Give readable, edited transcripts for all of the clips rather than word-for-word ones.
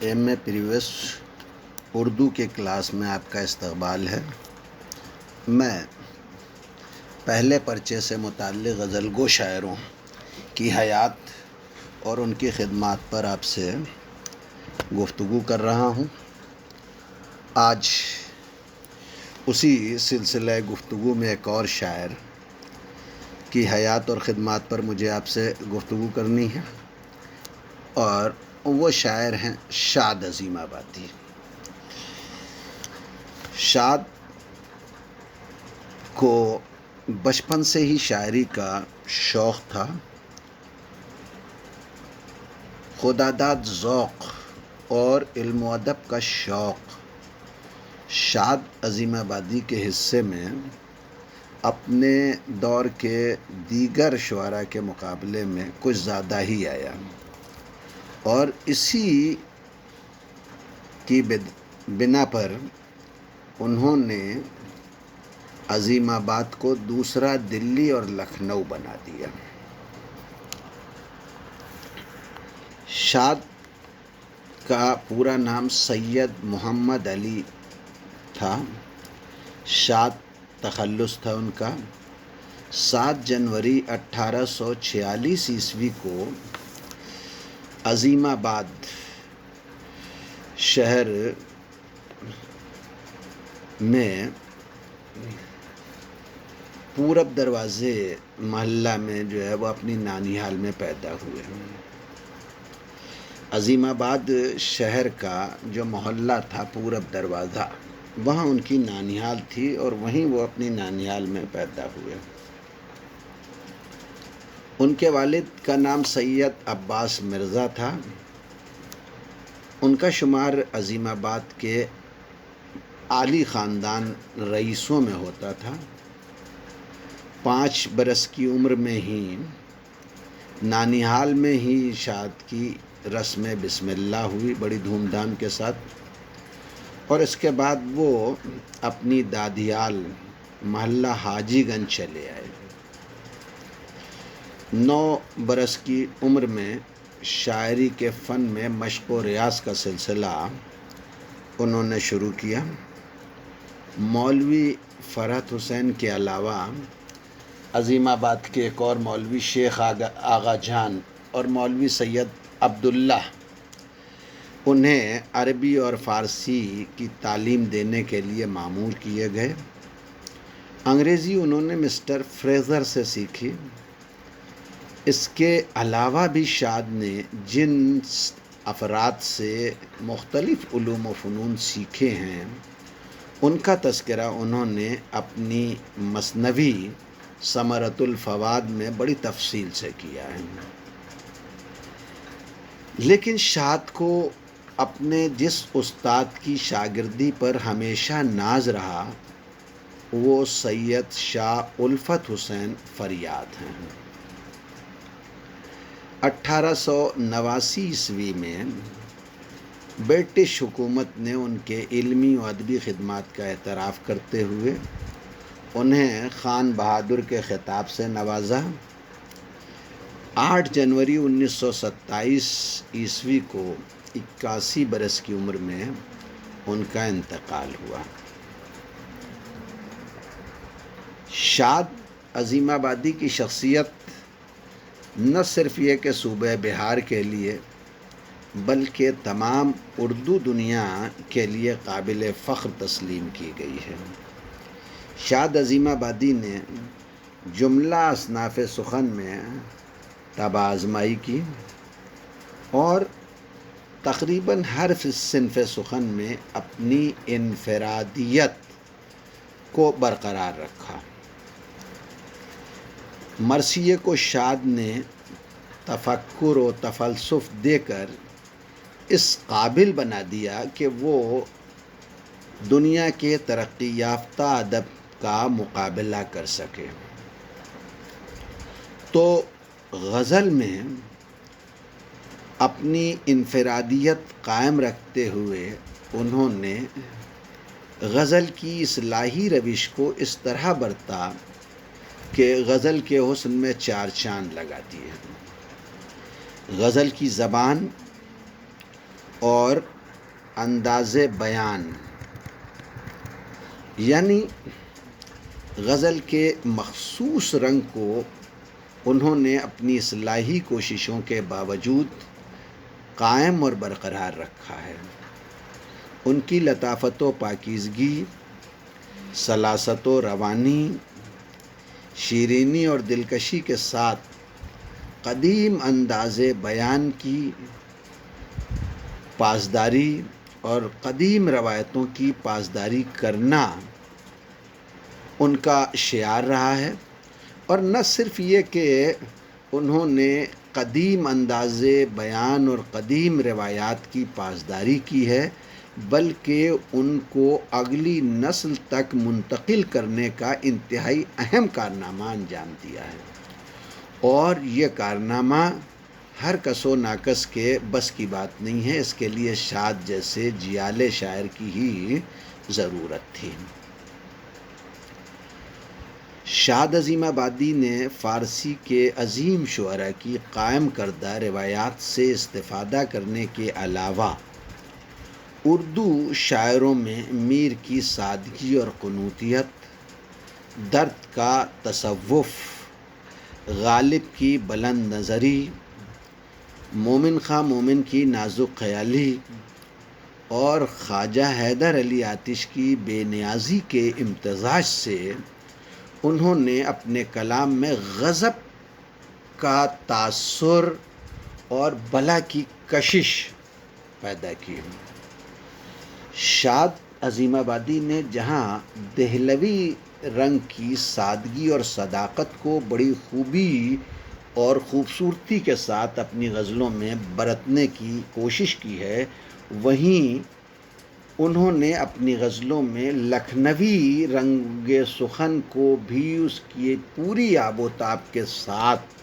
M a previous Urdu کے class میں آپ کا استقبال ہے۔ میں پہلے پرچے سے متعلق غزل گو شاعروں کی حیات اور ان کی خدمات پر آپ سے گفتگو کر رہا ہوں۔ آج اسی سلسلہ گفتگو میں ایک اور شاعر کی حیات اور خدمات پر مجھے آپ سے گفتگو کرنی ہے، اور وہ شاعر ہیں شاد عظیم آبادی۔ شاد کو بچپن سے ہی شاعری کا شوق تھا۔ خداداد ذوق اور علم و ادب کا شوق شاد عظیم آبادی کے حصے میں اپنے دور کے دیگر شعراء کے مقابلے میں کچھ زیادہ ہی آیا، اور اسی کی بنا پر انہوں نے عظیم آباد کو دوسرا دلی اور لکھنؤ بنا دیا۔ شاد کا پورا نام سید محمد علی تھا۔ شاد تخلص تھا ان کا۔ 7 جنوری 1846 عیسوی کو عظیم آباد شہر میں پورب دروازے محلہ میں جو ہے وہ اپنی نانیہال میں پیدا ہوئے۔ عظیم آباد شہر کا جو محلہ تھا پورب دروازہ، وہاں ان کی نانیہال تھی، اور وہیں وہ اپنی نانیہال میں پیدا ہوئے۔ ان کے والد کا نام سید عباس مرزا تھا۔ ان کا شمار عظیم آباد کے عالی خاندان رئیسوں میں ہوتا تھا۔ 5 برس کی عمر میں ہی نانیہال میں ہی شاد کی رسم بسم اللہ ہوئی بڑی دھوم دھام کے ساتھ، اور اس کے بعد وہ اپنی دادیال محلہ حاجی گنج چلے آئے۔ 9 برس کی عمر میں شاعری کے فن میں مشق و ریاض کا سلسلہ انہوں نے شروع کیا۔ مولوی فرحت حسین کے علاوہ عظیم آباد کے ایک اور مولوی شیخ آغا جان اور مولوی سید عبداللہ انہیں عربی اور فارسی کی تعلیم دینے کے لیے مامور کیے گئے۔ انگریزی انہوں نے مسٹر فریزر سے سیکھی۔ اس کے علاوہ بھی شاد نے جن افراد سے مختلف علوم و فنون سیکھے ہیں، ان کا تذکرہ انہوں نے اپنی مثنوی ثمرۃ الفواد میں بڑی تفصیل سے کیا ہے۔ لیکن شاد کو اپنے جس استاد کی شاگردی پر ہمیشہ ناز رہا، وہ سید شاہ الفت حسین فریاد ہیں۔ 1889 عیسوی میں برٹش حکومت نے ان کے علمی و ادبی خدمات کا اعتراف کرتے ہوئے انہیں خان بہادر کے خطاب سے نوازا۔ 8 جنوری 1927 عیسوی کو 81 برس کی عمر میں ان کا انتقال ہوا۔ شاد عظیم آبادی کی شخصیت نہ صرف یہ کہ صوبہ بہار کے لیے بلکہ تمام اردو دنیا کے لیے قابل فخر تسلیم کی گئی ہے۔ شاد عظیم آبادی نے جملہ اصناف سخن میں طبع آزمائی کی، اور تقریباً ہر صنف سخن میں اپنی انفرادیت کو برقرار رکھا۔ مرثیے کو شاد نے تفکر و تفلسف دے کر اس قابل بنا دیا کہ وہ دنیا کے ترقی یافتہ ادب کا مقابلہ کر سکے۔ تو غزل میں اپنی انفرادیت قائم رکھتے ہوئے انہوں نے غزل کی اصلاحی روش کو اس طرح برتا کہ غزل کے حسن میں 4 چاند لگا دیے۔ غزل کی زبان اور انداز بیان، یعنی غزل کے مخصوص رنگ کو انہوں نے اپنی اصلاحی کوششوں کے باوجود قائم اور برقرار رکھا ہے۔ ان کی لطافت و پاکیزگی، سلاست و روانی، شیرینی اور دلکشی کے ساتھ قدیم انداز بیان کی پاسداری اور قدیم روایتوں کی پاسداری کرنا ان کا شعار رہا ہے۔ اور نہ صرف یہ کہ انہوں نے قدیم انداز بیان اور قدیم روایات کی پاسداری کی ہے، بلکہ ان کو اگلی نسل تک منتقل کرنے کا انتہائی اہم کارنامہ انجام دیا ہے، اور یہ کارنامہ ہر کس و ناکس کے بس کی بات نہیں ہے۔ اس کے لیے شاد جیسے جیالے شاعر کی ہی ضرورت تھی۔ شاد عظیم آبادی نے فارسی کے عظیم شعراء کی قائم کردہ روایات سے استفادہ کرنے کے علاوہ اردو شاعروں میں میر کی سادگی اور قنوتیت، درد کا تصوف، غالب کی بلند نظری، مومن خواہ مومن کی نازک خیالی اور خواجہ حیدر علی آتش کی بے نیازی کے امتزاج سے انہوں نے اپنے کلام میں غضب کا تاثر اور بلا کی کشش پیدا کی۔ شاد عظیم آبادی نے جہاں دہلوی رنگ کی سادگی اور صداقت کو بڑی خوبی اور خوبصورتی کے ساتھ اپنی غزلوں میں برتنے کی کوشش کی ہے، وہیں انہوں نے اپنی غزلوں میں لکھنوی رنگ سخن کو بھی اس کی پوری آب و تاب کے ساتھ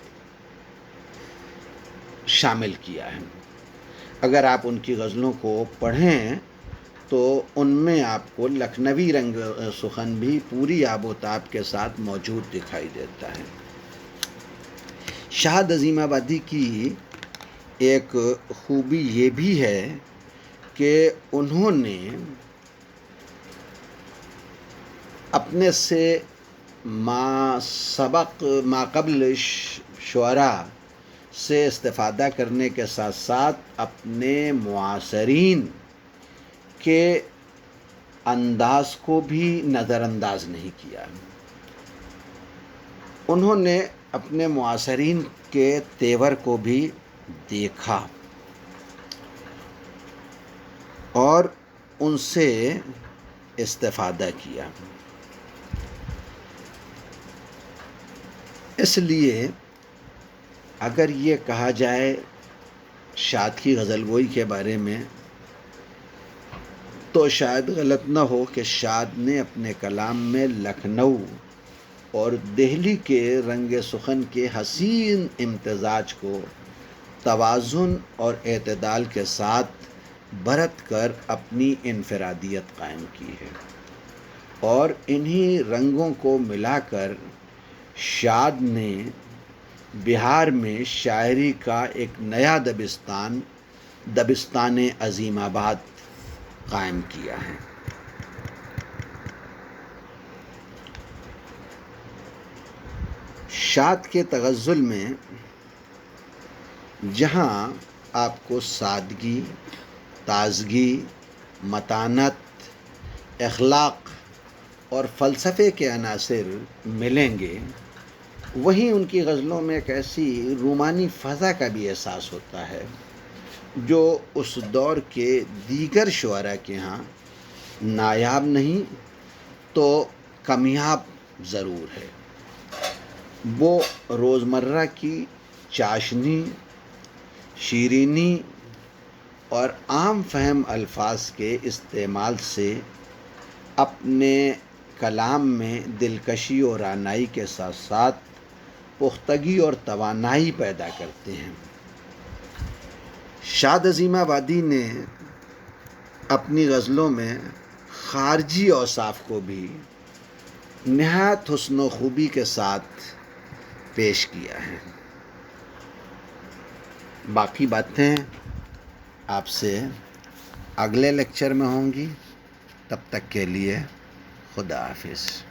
شامل کیا ہے۔ اگر آپ ان کی غزلوں کو پڑھیں تو ان میں آپ کو لکھنوی رنگ سخن بھی پوری آب و تاب کے ساتھ موجود دکھائی دیتا ہے۔ شاد عظیم آبادی کی ایک خوبی یہ بھی ہے کہ انہوں نے اپنے سے ما قبل شعراء سے استفادہ کرنے کے ساتھ ساتھ اپنے معاصرین کے انداز کو بھی نظر انداز نہیں کیا۔ انہوں نے اپنے معاصرین کے تیور کو بھی دیکھا اور ان سے استفادہ کیا۔ اس لیے اگر یہ کہا جائے شاد کی غزل گوئی کے بارے میں تو شاید غلط نہ ہو کہ شاد نے اپنے کلام میں لکھنؤ اور دہلی کے رنگ سخن کے حسین امتزاج کو توازن اور اعتدال کے ساتھ برت کر اپنی انفرادیت قائم کی ہے، اور انہی رنگوں کو ملا کر شاد نے بہار میں شاعری کا ایک نیا دبستان عظیم آباد قائم کیا ہے۔ شاد کے تغزل میں جہاں آپ کو سادگی، تازگی، متانت، اخلاق اور فلسفے کے عناصر ملیں گے، وہیں ان کی غزلوں میں ایک ایسی رومانی فضا کا بھی احساس ہوتا ہے جو اس دور کے دیگر شعراء کے ہاں نایاب نہیں تو کمیاب ضرور ہے۔ وہ روزمرہ کی چاشنی، شیرینی اور عام فہم الفاظ کے استعمال سے اپنے کلام میں دلکشی اور رعنائی کے ساتھ ساتھ پختگی اور توانائی پیدا کرتے ہیں۔ شاد عظیم آبادی نے اپنی غزلوں میں خارجی اوصاف کو بھی نہایت حسن و خوبی کے ساتھ پیش کیا ہے۔ باقی باتیں آپ سے اگلے لیکچر میں ہوں گی. تب تک کے لیے خدا حافظ.